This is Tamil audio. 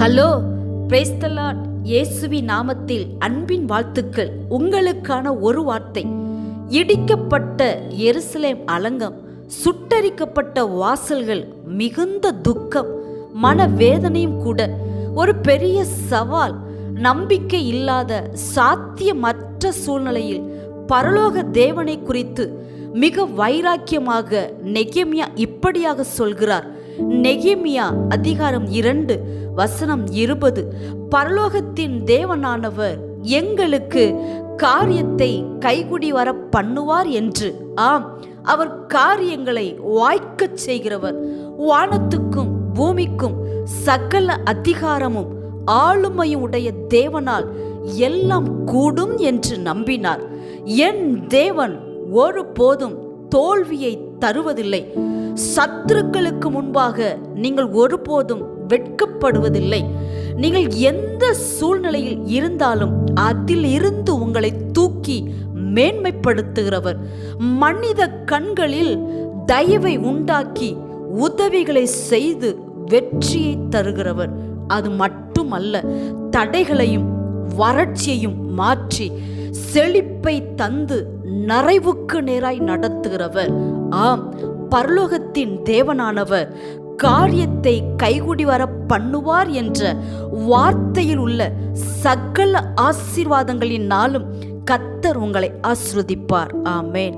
Hello, praise the Lord. இயேசுவின் நாமத்தில் அன்பின் வாழ்த்துக்கள். உங்களுக்கான ஒரு வார்த்தை. இடிக்கப்பட்ட எருசலேம் அலங்கம், சுட்டரிக்கப்பட்ட வாசல்கள், மிகுந்த துக்கம், மனவேதனையும் கூட. ஒரு பெரிய சவால். நம்பிக்கை இல்லாத சாத்தியமற்ற சூழ்நிலையில் பரலோக தேவனை குறித்து மிக வைராக்கியமாக நெகேமியா இப்படியாக சொல்கிறார். நெகேமியா அதிகாரம் 2 வசனம் 20. பரலோகத்தின் தேவனானவர் எங்களுக்கு காரியத்தை கைகுடி வர பண்ணுவார் என்று. ஆம், அவர் காரியங்களை வாய்க்கச் செய்கிறவர். வானத்துக்கும் பூமிக்கும் சகல அதிகாரமும் ஆளுமையும் உடைய தேவனால் எல்லாம் கூடும் என்று நம்பினார். என் தேவன் ஒருபோதும் தோல்வியை தருவதில்லை. சத்துருக்களுக்கு முன்பாக நீங்கள் ஒருபோதும் வெட்கப்படுவதில்லை. நீங்கள் எந்த சூழ்நிலையில் இருந்தாலும் அதில் இருந்து உங்களை தூக்கி மேன்மைப்படுத்துகிறவர். மனித கண்களில் தயவை உண்டாக்கி உதவிகளை செய்து வெற்றியை தருகிறவர். அது மட்டுமல்ல, தடைகளையும் வறட்சியையும் மாற்றி செழிப்பை தந்து நிறைவுக்கு நேராய் நடத்துகிறவர். ஆம், பரலோகத்தின் தேவனானவர் காரியத்தை கைகுடி வர பண்ணுவார் என்ற வார்த்தையில் உள்ள சகல ஆசீர்வாதங்களினாலும் கர்த்தர் உங்களை ஆசீர்வதிப்பார். ஆமென்.